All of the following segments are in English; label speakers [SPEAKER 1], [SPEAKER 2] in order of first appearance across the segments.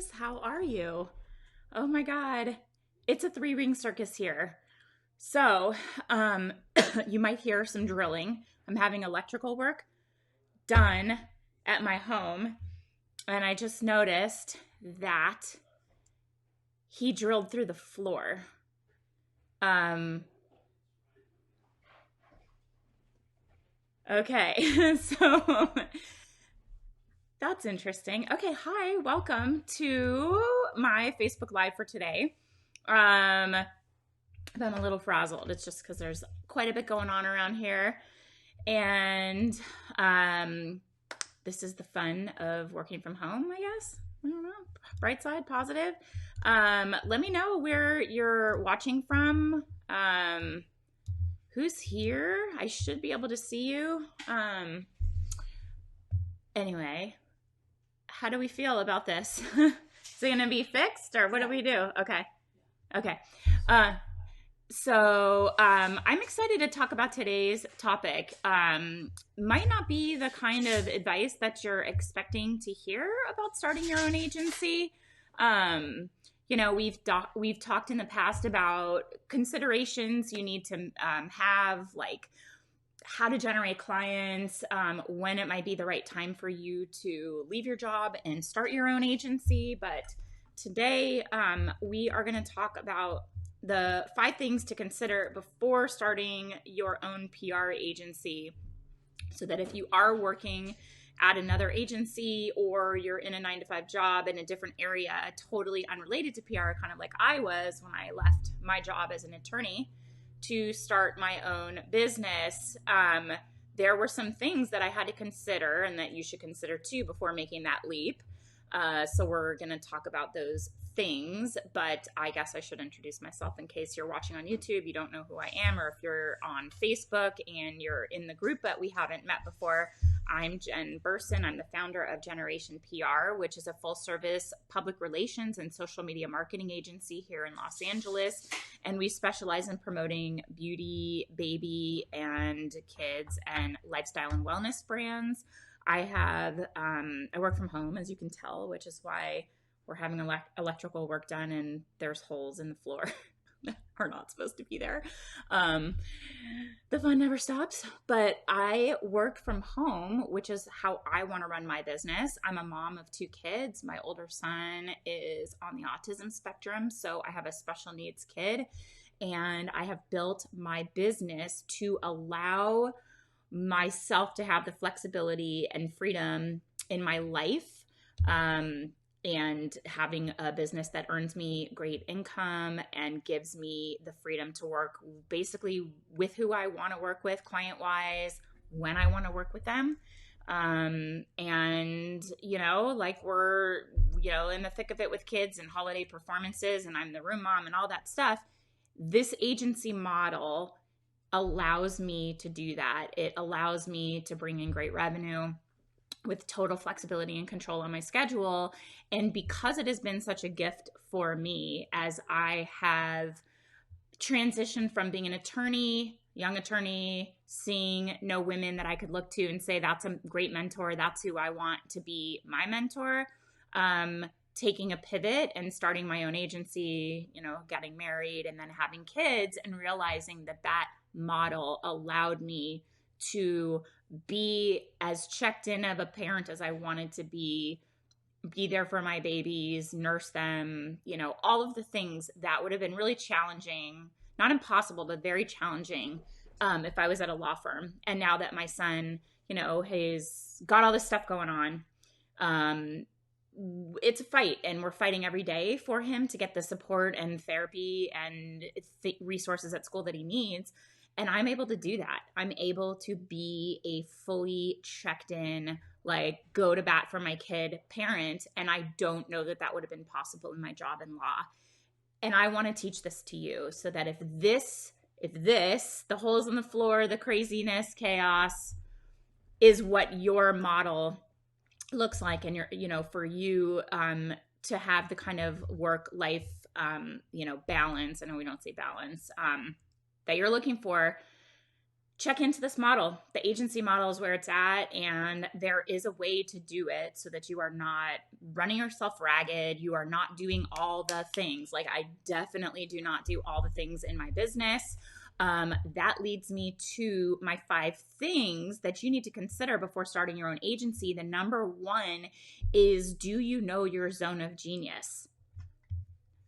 [SPEAKER 1] guys. How are you? Oh my God. It's a three-ring circus here. So, um, you might hear some drilling. I'm having electrical work done at my home, and I just noticed that he drilled through the floor. Um, okay. So that's interesting. Okay, hi, welcome to my Facebook Live for today. Um, I'm a little frazzled. It's just because there's quite a bit going on around here. And um, this is the fun of working from home, I guess. I don't know. Bright side, positive. Let me know where you're watching from. Who's here? I should be able to see you. Anyway, how do we feel about this? Is it going to be fixed or what do we do? Okay. Okay. Uh, I'm excited to talk about today's topic. Might not be the kind of advice that you're expecting to hear about starting your own agency. We've talked in the past about considerations you need to have, like how to generate clients, when it might be the right time for you to leave your job and start your own agency. But today, we are going to talk about the 5 things to consider before starting your own PR agency, so that if you are working at another agency or you're in a 9-to-5 job in a different area, totally unrelated to PR, kind of like I was when I left my job as an attorney to start my own business, there were some things that I had to consider and that you should consider too before making that leap. So we're going to talk about those things, but I guess I should introduce myself in case you're watching on YouTube, you don't know who I am, or if you're on Facebook and you're in the group but we haven't met before. I'm Jen Burson. I'm the founder of Generation PR, which is a full-service public relations and social media marketing agency here in Los Angeles. And we specialize in promoting beauty, baby, and kids and lifestyle and wellness brands. I work from home, as you can tell, which is why we're having electrical work done and there's holes in the floor that are not supposed to be there. The fun never stops, but I work from home, which is how I want to run my business. I'm a mom of 2 kids. My older son is on the autism spectrum, so I have a special needs kid, and I have built my business to allow myself to have the flexibility and freedom in my life, and having a business that earns me great income and gives me the freedom to work basically with who I want to work with, client-wise, when I want to work with them. Like we're, in the thick of it with kids and holiday performances, and I'm the room mom and all that stuff. This agency model allows me to do that. It allows me to bring in great revenue with total flexibility and control on my schedule. And because it has been such a gift for me as I have transitioned from being an attorney, young attorney, seeing no women that I could look to and say, that's a great mentor, that's who I want to be my mentor, taking a pivot and starting my own agency, getting married and then having kids, and realizing that model allowed me to be as checked in of a parent as I wanted to be there for my babies, nurse them, all of the things that would have been really challenging, not impossible, but very challenging, if I was at a law firm. And now that my son, he's got all this stuff going on, it's a fight, and we're fighting every day for him to get the support and therapy and resources at school that he needs. And I'm able to do that. I'm able to be a fully checked in, like go to bat for my kid parent. And I don't know that would have been possible in my job in law. And I want to teach this to you so that if the holes in the floor, the craziness, chaos is what your model looks like, and for you, to have the kind of work life, balance. I know we don't say balance, that you're looking for, check into this model. The agency model is where it's at, and there is a way to do it so that you are not running yourself ragged. You are not doing all the things. Like, I definitely do not do all the things in my business. That leads me to my 5 things that you need to consider before starting your own agency. The number 1 is, do you know your zone of genius?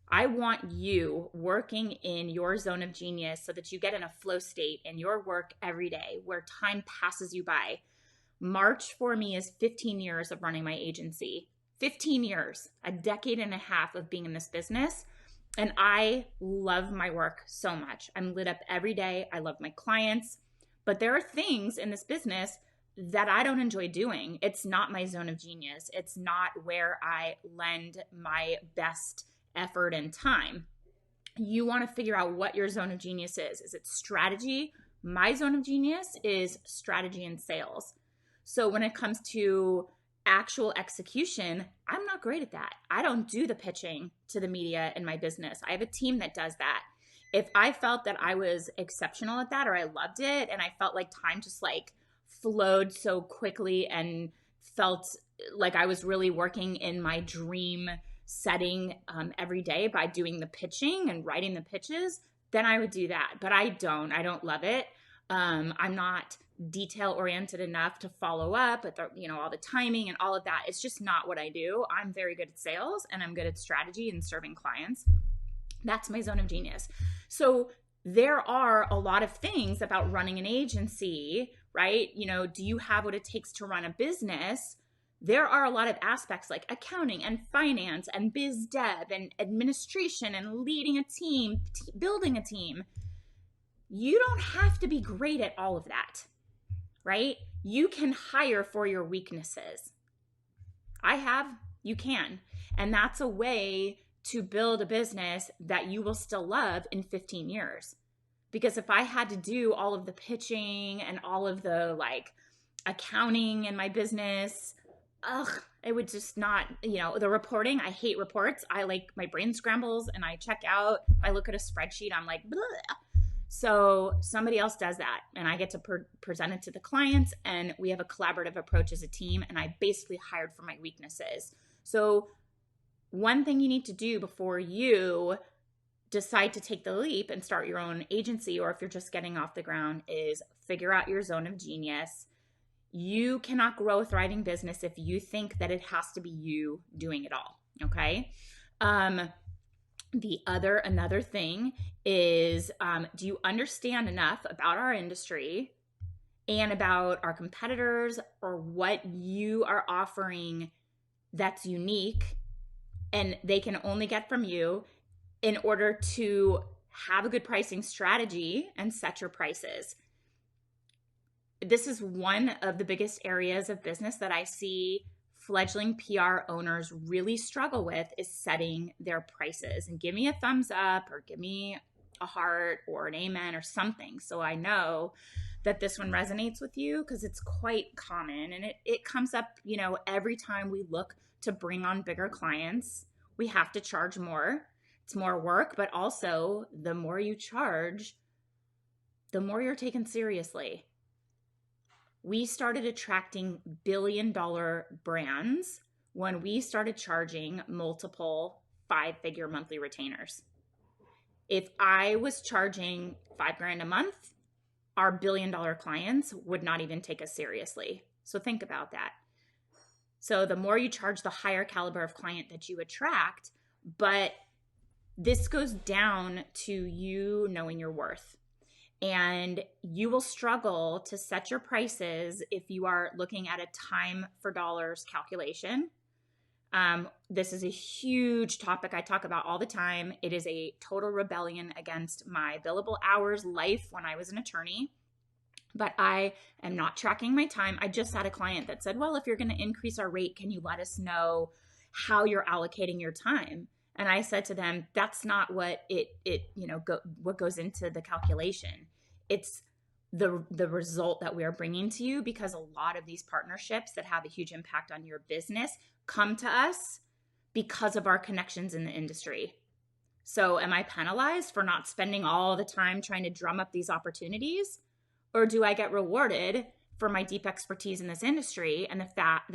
[SPEAKER 1] I want you working in your zone of genius so that you get in a flow state in your work every day where time passes you by. March for me is 15 years of running my agency. 15 years, a decade and a half of being in this business. And I love my work so much. I'm lit up every day. I love my clients. But there are things in this business that I don't enjoy doing. It's not my zone of genius. It's not where I lend my best effort and time. You want to figure out what your zone of genius is. Is it strategy? My zone of genius is strategy and sales. So when it comes to actual execution, I'm not great at that. I don't do the pitching to the media in my business. I have a team that does that. If I felt that I was exceptional at that, or I loved it, and I felt like time just like flowed so quickly and felt like I was really working in my dream setting every day by doing the pitching and writing the pitches, then I would do that. But I don't love it. I'm not detail oriented enough to follow up with all the timing and all of that. It's just not what I do. I'm very good at sales, and I'm good at strategy and serving clients. That's my zone of genius. So there are a lot of things about running an agency, right? Do you have what it takes to run a business? There are a lot of aspects like accounting and finance and biz dev and administration and leading a team, building a team. You don't have to be great at all of that, right? You can hire for your weaknesses. You can. And that's a way to build a business that you will still love in 15 years. Because if I had to do all of the pitching and all of the accounting in my business, it would just not, the reporting, I hate reports. My brain scrambles and I check out. I look at a spreadsheet, I'm like, bleh. So somebody else does that, and I get to present it to the clients, and we have a collaborative approach as a team, and I basically hired for my weaknesses. So one thing you need to do before you decide to take the leap and start your own agency, or if you're just getting off the ground, is figure out your zone of genius. You cannot grow a thriving business if you think that it has to be you doing it all, okay? Another thing is, do you understand enough about our industry and about our competitors, or what you are offering that's unique and they can only get from you, in order to have a good pricing strategy and set your prices? This is one of the biggest areas of business that I see fledgling PR owners really struggle with, is setting their prices. And give me a thumbs up, or give me a heart or an amen or something, so I know that this one resonates with you, because it's quite common, and it comes up, every time we look to bring on bigger clients. We have to charge more. It's more work, but also the more you charge, the more you're taken seriously. We started attracting billion-dollar brands when we started charging multiple 5-figure monthly retainers. If I was charging $5,000 a month, our billion-dollar clients would not even take us seriously. So think about that. So the more you charge, the higher caliber of client that you attract. But this goes down to you knowing your worth. And you will struggle to set your prices if you are looking at a time for dollars calculation. This is a huge topic I talk about all the time. It is a total rebellion against my billable hours life when I was an attorney. But I am not tracking my time. I just had a client that said, well, if you're going to increase our rate, can you let us know how you're allocating your time? And I said to them, that's not what what goes into the calculation. It's the result that we are bringing to you, because a lot of these partnerships that have a huge impact on your business come to us because of our connections in the industry. So am I penalized for not spending all the time trying to drum up these opportunities? or do I get rewarded for my deep expertise in this industry and the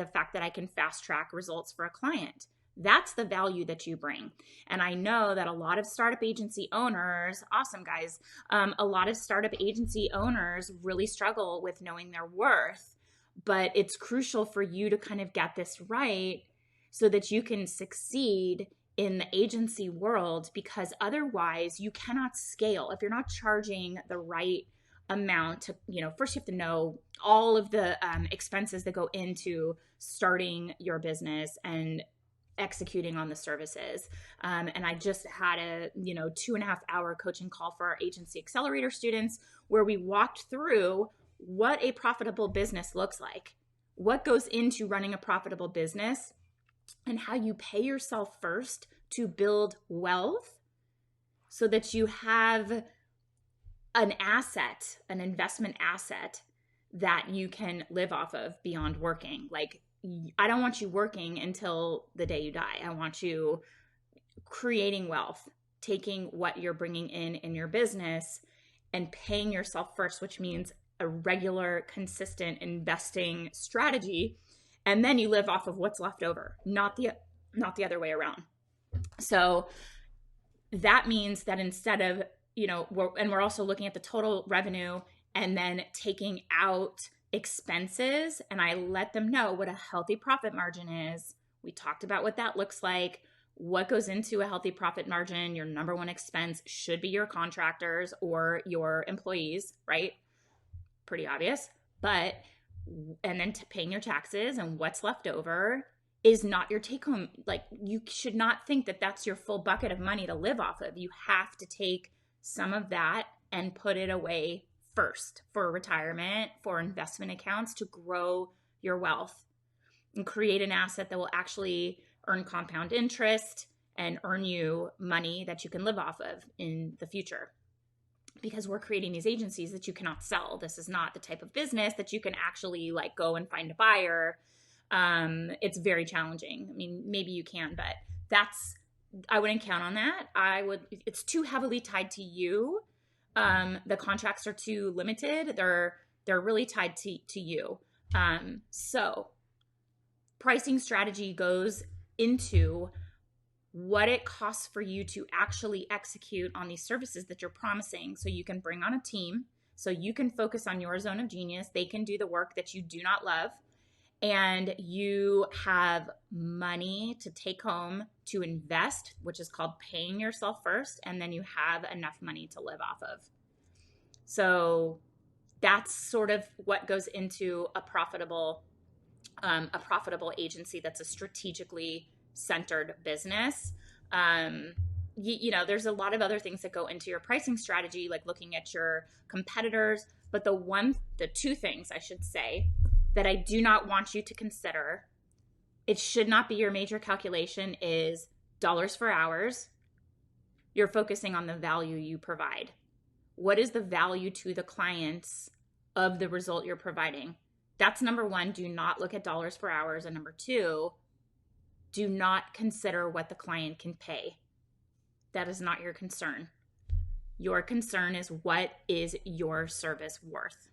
[SPEAKER 1] fact that I can fast track results for a client? That's the value that you bring. And I know that a lot of startup agency owners, awesome guys, a lot of startup agency owners really struggle with knowing their worth. But it's crucial for you to kind of get this right so that you can succeed in the agency world, because otherwise you cannot scale. If you're not charging the right amount to, first you have to know all of the expenses that go into starting your business and executing on the services. And I just had a 2.5-hour coaching call for our agency accelerator students where we walked through what a profitable business looks like, what goes into running a profitable business, and how you pay yourself first to build wealth so that you have an asset, an investment asset that you can live off of beyond working. Like, I don't want you working until the day you die. I want you creating wealth, taking what you're bringing in your business and paying yourself first, which means a regular, consistent investing strategy. And then you live off of what's left over, not the other way around. So that means that instead of, we're also looking at the total revenue and then taking out expenses, and I let them know what a healthy profit margin is. We talked about what that looks like, what goes into a healthy profit margin. Your number one expense should be your contractors or your employees, right? Pretty obvious. And then paying your taxes, and what's left over is not your take home. Like, you should not think that that's your full bucket of money to live off of. You have to take some of that and put it away first for retirement, for investment accounts, to grow your wealth and create an asset that will actually earn compound interest and earn you money that you can live off of in the future. Because we're creating these agencies that you cannot sell. This is not the type of business that you can actually go and find a buyer. It's very challenging. I mean, maybe you can, but I wouldn't count on that. It's too heavily tied to you. The contracts are too limited. They're really tied to you. So pricing strategy goes into what it costs for you to actually execute on these services that you're promising, so you can bring on a team, so you can focus on your zone of genius. They can do the work that you do not love, and you have money to take home to invest, which is called paying yourself first, and then you have enough money to live off of. So that's sort of what goes into a profitable agency that's a strategically centered business. There's a lot of other things that go into your pricing strategy, like looking at your competitors. But the two things I should say that I do not want you to consider, it should not be your major calculation, is dollars for hours. You're focusing on the value you provide. What is the value to the clients of the result you're providing? That's number one. Do not look at dollars per hours. And number two, do not consider what the client can pay. That is not your concern. Your concern is, what is your service worth?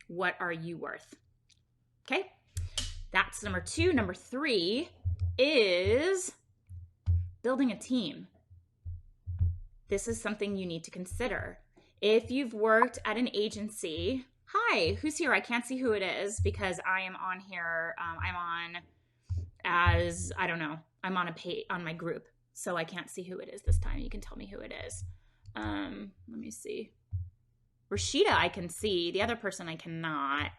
[SPEAKER 1] What are you worth? Okay, that's number two. Number three is building a team. This is something you need to consider. If you've worked at an agency, hi, who's here? I can't see who it is because I am on here. I'm on my group, so I can't see who it is this time. You can tell me who it is. Let me see. Rashida, I can see. The other person I cannot.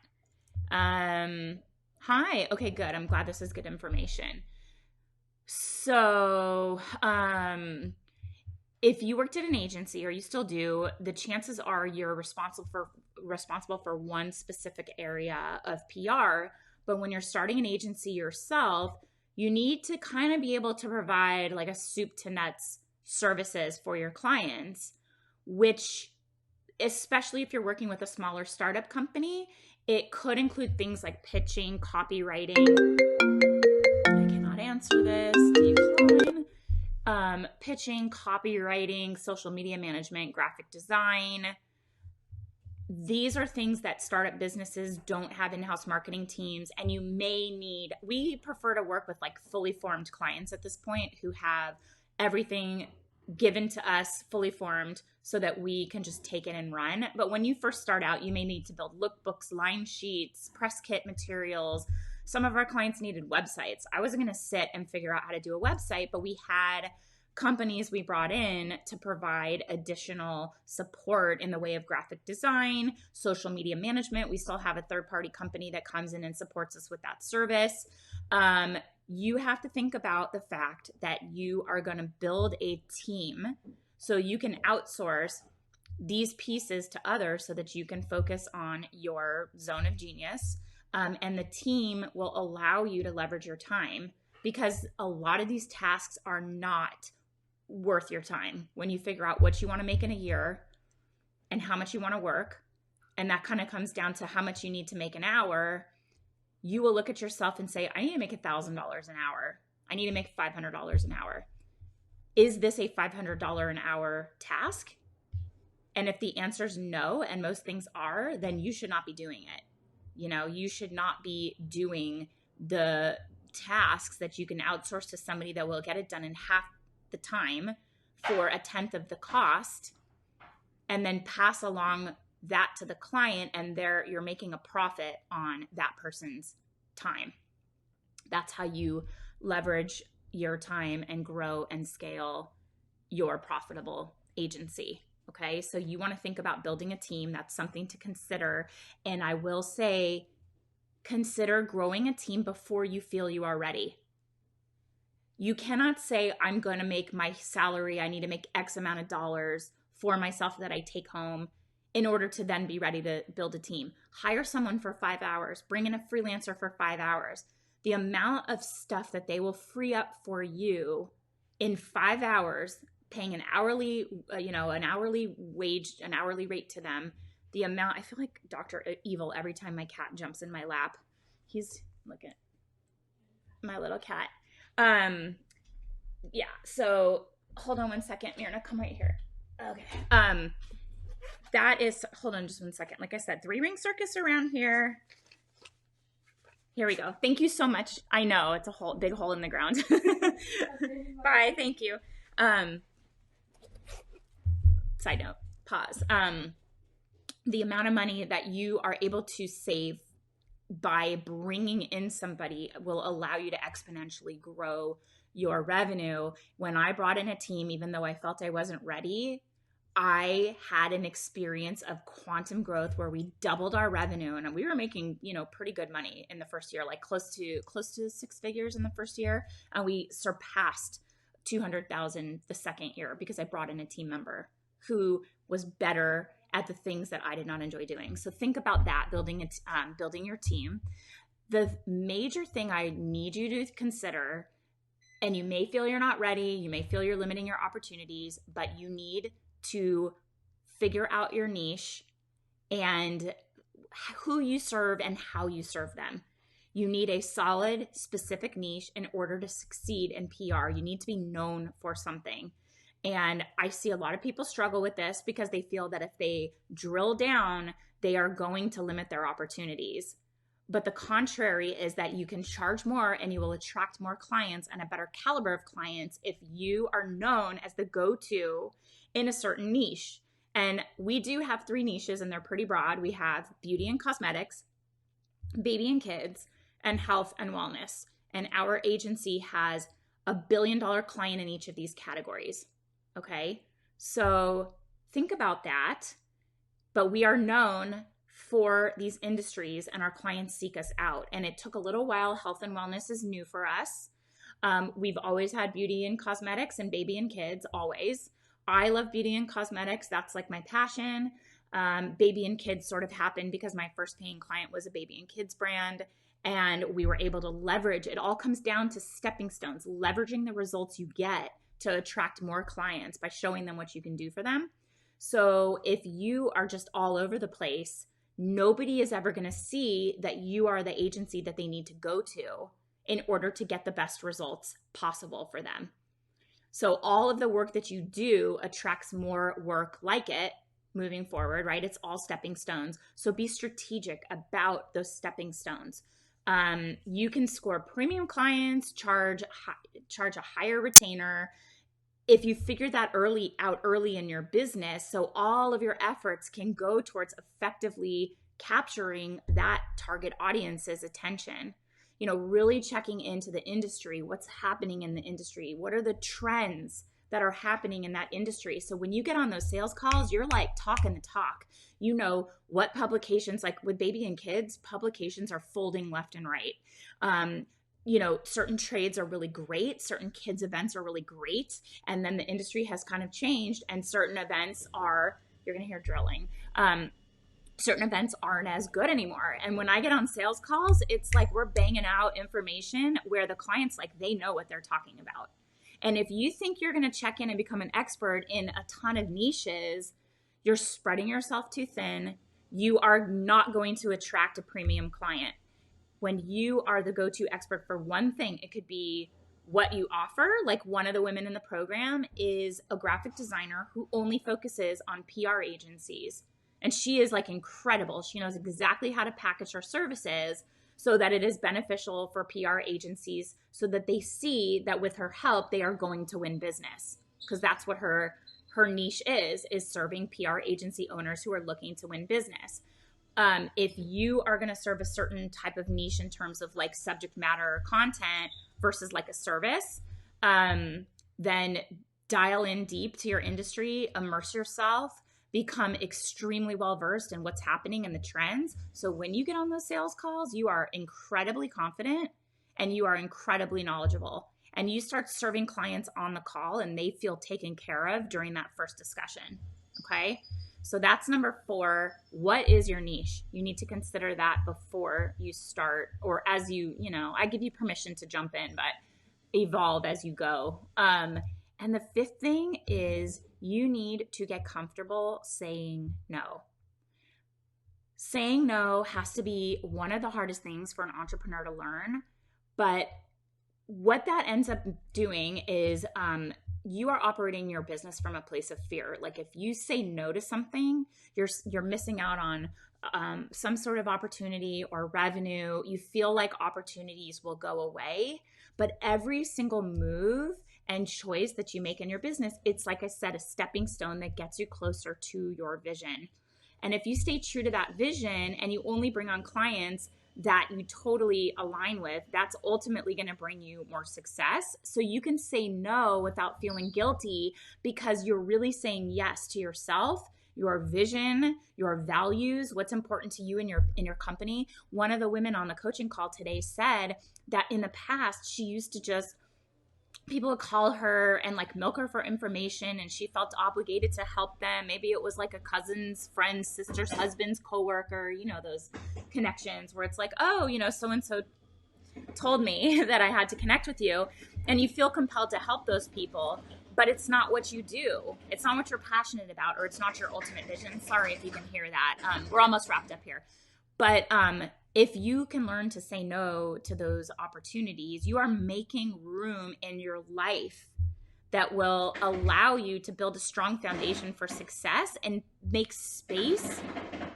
[SPEAKER 1] Hi. Okay, good. I'm glad this is good information. So, if you worked at an agency, or you still do, the chances are you're responsible for one specific area of PR. But when you're starting an agency yourself, you need to kind of be able to provide like a soup to nuts services for your clients, which, especially if you're working with a smaller startup company, it could include things like pitching, copywriting. I cannot answer this. Decline. Pitching, copywriting, social media management, graphic design. these are things that startup businesses don't have in-house marketing teams, and you may need, we prefer to work with like fully formed clients at this point who have everything given to us fully formed so that we can just take it and run. But when you first start out, you may need to build lookbooks, line sheets, press kit materials. Some of our clients needed websites. I wasn't going to sit and figure out how to do a website, but we had companies we brought in to provide additional support in the way of graphic design, social media management. We still have a third-party company that comes in and supports us with that service. You have to think about the fact that you are going to build a team so you can outsource these pieces to others so that you can focus on your zone of genius. And the team will allow you to leverage your time, because a lot of these tasks are not worth your time when you figure out what you want to make in a year and how much you want to work. And that kind of comes down to how much you need to make an hour. You will look at yourself and say, I need to make $1,000 an hour. I need to make $500 an hour. Is this a $500 an hour task? And if the answer is no, and most things are, then you should not be doing it. You know, you should not be doing the tasks that you can outsource to somebody that will get it done in half the time for a tenth of the cost, and then pass along that to the client, and you're making a profit on that person's time. That's how you leverage your time and grow and scale your profitable agency. Okay, so you want to think about building a team. That's something to consider. And I will say, consider growing a team before you feel you are ready. You cannot say, I'm going to make my salary, I need to make X amount of dollars for myself that I take home in order to then be ready to build a team. Hire someone for 5 hours, bring in a freelancer for 5 hours. The amount of stuff that they will free up for you in 5 hours, paying an hourly, an hourly wage, an hourly rate to them. The amount, I feel like Dr. Evil every time my cat jumps in my lap. Look at my little cat. Yeah, so hold on one second, Myrna, come right here. Okay. That is, hold on just one second. Like I said, 3-ring circus around here. Here we go. Thank you so much. I know it's a big hole in the ground. Bye. Thank you. Side note, pause. The amount of money that you are able to save by bringing in somebody will allow you to exponentially grow your revenue. When I brought in a team, even though I felt I wasn't ready, I had an experience of quantum growth where we doubled our revenue, and we were making, pretty good money in the first year, like close to 6 figures in the first year. And we surpassed 200,000 the second year because I brought in a team member who was better at the things that I did not enjoy doing. So think about that, building your team. The major thing I need you to consider, and you may feel you're not ready, you may feel you're limiting your opportunities, but you need to figure out your niche and who you serve and how you serve them. You need a solid, specific niche in order to succeed in PR. You need to be known for something. And I see a lot of people struggle with this because they feel that if they drill down, they are going to limit their opportunities. But the contrary is that you can charge more and you will attract more clients and a better caliber of clients if you are known as the go-to in a certain niche. And we do have 3 niches, and they're pretty broad. We have beauty and cosmetics, baby and kids, and health and wellness. And our agency has $1 billion client in each of these categories. Okay, so think about that. But we are known for these industries, and our clients seek us out. And it took a little while. Health and wellness is new for us. We've always had beauty and cosmetics and baby and kids, always. I love beauty and cosmetics. That's like my passion. Baby and kids sort of happened because my first paying client was a baby and kids brand. And we were able to leverage. It all comes down to stepping stones, leveraging the results you get to attract more clients by showing them what you can do for them. So if you are just all over the place, nobody is ever going to see that you are the agency that they need to go to in order to get the best results possible for them. So all of the work that you do attracts more work like it moving forward, right? It's all stepping stones. So be strategic about those stepping stones. You can score premium clients, charge a higher retainer if you figure that early in your business, so all of your efforts can go towards effectively capturing that target audience's attention. Really checking into the industry, what's happening in the industry, what are the trends that are happening in that industry. So when you get on those sales calls, you're like talking the talk. What publications, like with baby and kids, publications are folding left and right. Certain trades are really great, certain kids events are really great, and then the industry has kind of changed, and certain events are, you're gonna hear drilling, certain events aren't as good anymore. And when I get on sales calls, it's like we're banging out information where the clients, like, they know what they're talking about. And if you think you're going to check in and become an expert in a ton of niches, you're spreading yourself too thin. You are not going to attract a premium client. When you are the go-to expert for one thing, it could be what you offer. Like, one of the women in the program is a graphic designer who only focuses on PR agencies. And she is like incredible. She knows exactly how to package her services so that it is beneficial for PR agencies, so that they see that with her help, they are going to win business. Because that's what her niche is serving PR agency owners who are looking to win business. If you are going to serve a certain type of niche in terms of like subject matter content versus like a service, then dial in deep to your industry, immerse yourself, become extremely well-versed in what's happening in the trends. So when you get on those sales calls, you are incredibly confident and you are incredibly knowledgeable. And you start serving clients on the call and they feel taken care of during that first discussion. Okay? So that's number 4. What is your niche? You need to consider that before you start, or as I give you permission to jump in, but evolve as you go. And the 5th thing is you need to get comfortable saying no. Saying no has to be one of the hardest things for an entrepreneur to learn. But what that ends up doing is you are operating your business from a place of fear. Like, if you say no to something, you're missing out on some sort of opportunity or revenue. You feel like opportunities will go away. But every single move and choice that you make in your business, it's, like I said, a stepping stone that gets you closer to your vision. And if you stay true to that vision and you only bring on clients that you totally align with, that's ultimately going to bring you more success. So you can say no without feeling guilty, because you're really saying yes to yourself, your vision, your values, what's important to you in your company. One of the women on the coaching call today said that in the past, she used to just, people would call her and like milk her for information, and she felt obligated to help them. Maybe it was like a cousin's friend's sister's husband's coworker, those connections where it's like, oh, so-and-so told me that I had to connect with you, and you feel compelled to help those people, but it's not what you do. It's not what you're passionate about, or it's not your ultimate vision. Sorry if you can hear that. We're almost wrapped up here. But if you can learn to say no to those opportunities, you are making room in your life that will allow you to build a strong foundation for success and make space,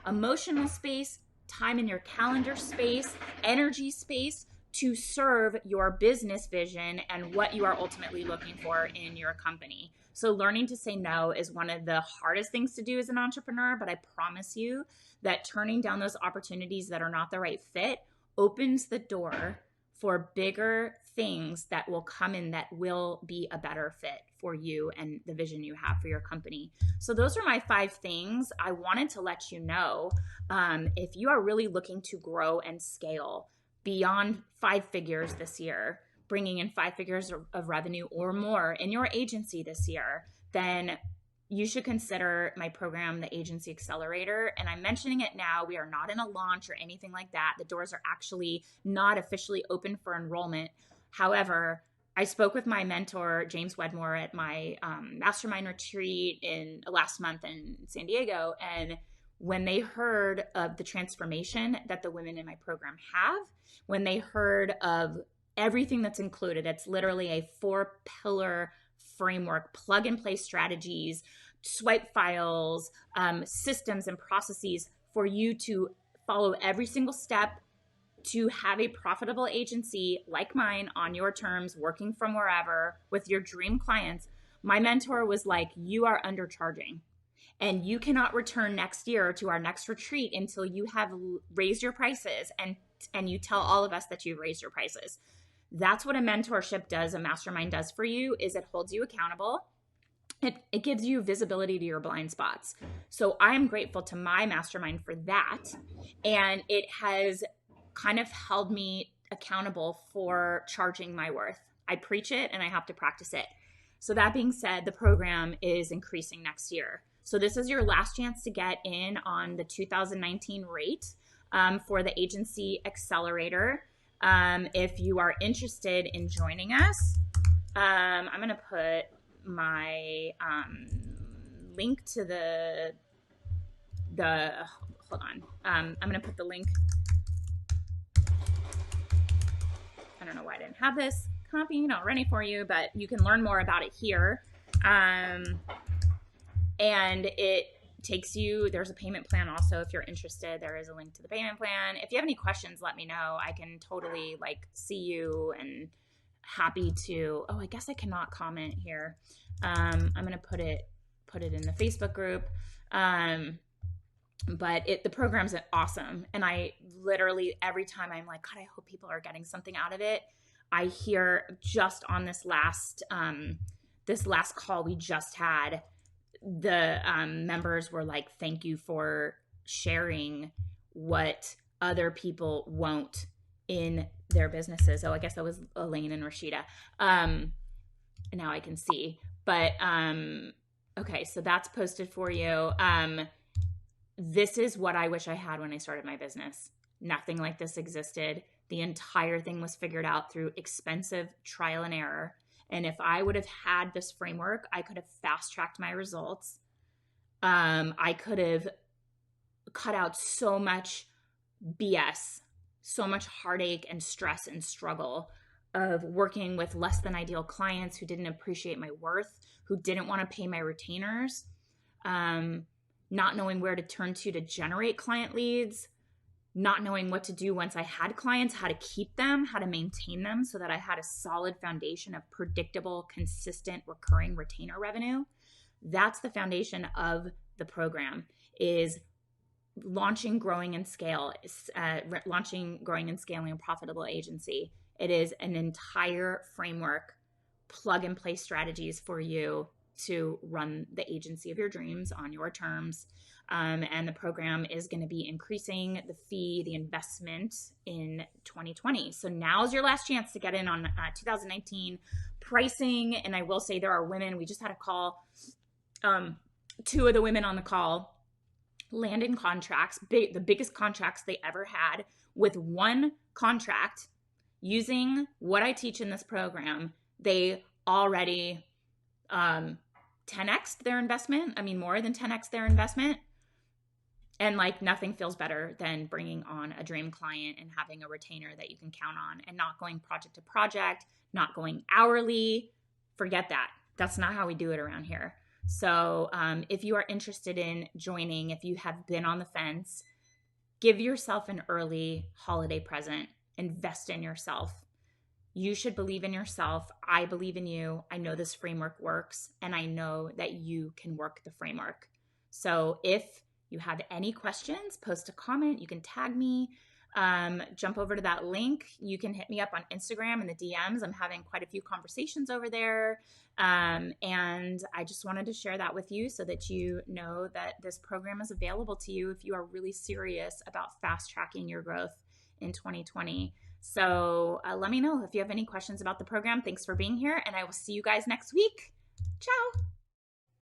[SPEAKER 1] emotional space, time in your calendar space, energy space to serve your business vision and what you are ultimately looking for in your company. So learning to say no is one of the hardest things to do as an entrepreneur, but I promise you that turning down those opportunities that are not the right fit opens the door for bigger things that will come in that will be a better fit for you and the vision you have for your company. So those are my 5 things. I wanted to let you know, if you are really looking to grow and scale beyond 5 figures this year, bringing in 5 figures of revenue or more in your agency this year, then you should consider my program, the Agency Accelerator. And I'm mentioning it now. We are not in a launch or anything like that. The doors are actually not officially open for enrollment. However, I spoke with my mentor, James Wedmore, at my mastermind retreat in last month in San Diego. And when they heard of the transformation that the women in my program have, when they heard of everything that's included, it's literally a 4-pillar framework, plug and play strategies swipe files, systems and processes for you to follow every single step to have a profitable agency like mine on your terms, working from wherever with your dream clients. My mentor was like, you are undercharging and you cannot return next year to our next retreat until you have raised your prices and you tell all of us that you've raised your prices. That's what a mentorship does, a mastermind does for you, is it holds you accountable. It gives you visibility to your blind spots. So I am grateful to my mastermind for that. And it has kind of held me accountable for charging my worth. I preach it and I have to practice it. So that being said, the program is increasing next year. So this is your last chance to get in on the 2019 rate for the Agency Accelerator. If you are interested in joining us, I'm going to put my link to the hold on. I'm going to put the link. I don't know why I didn't have this copy ready for you, but you can learn more about it here. And it takes you, there's a payment plan also if you're interested. There is a link to the payment plan. If you have any questions, let me know. I can totally see you and happy to. Oh, I guess I cannot comment here. I'm going to put it in the Facebook group. But the program's awesome. And I literally, every time I'm like, God, I hope people are getting something out of it. I hear just on this last call we just had, the members were like, thank you for sharing what other people won't in their businesses. Oh, I guess that was Elaine and Rashida. Now I can see. But okay, so that's posted for you. This is what I wish I had when I started my business. Nothing like this existed. The entire thing was figured out through expensive trial and error. And if I would have had this framework, I could have fast-tracked my results. I could have cut out so much BS, so much heartache and stress and struggle of working with less than ideal clients who didn't appreciate my worth, who didn't want to pay my retainers, not knowing where to turn to generate client leads, not knowing what to do once I had clients, how to keep them, how to maintain them so that I had a solid foundation of predictable, consistent, recurring retainer revenue. That's the foundation of the program, is launching, growing, and scaling a profitable agency. It is an entire framework, plug and play strategies for you to run the agency of your dreams on your terms. And the program is going to be increasing the fee, the investment in 2020. So now's your last chance to get in on 2019 pricing. And I will say there are women, we just had a call, two of the women on the call landed contracts, the biggest contracts they ever had, with one contract using what I teach in this program. They already 10x'd their investment. I mean, more than 10x their investment. And nothing feels better than bringing on a dream client and having a retainer that you can count on, and not going project to project, not going hourly. Forget that. That's not how we do it around here. So if you are interested in joining, if you have been on the fence, give yourself an early holiday present. Invest in yourself. You should believe in yourself. I believe in you. I know this framework works, and I know that you can work the framework. So if you have any questions, post a comment. You can tag me, jump over to that link. You can hit me up on Instagram in the DMs. I'm having quite a few conversations over there. And I just wanted to share that with you so that you know that this program is available to you if you are really serious about fast tracking your growth in 2020. So let me know if you have any questions about the program. Thanks for being here, and I will see you guys next week. Ciao.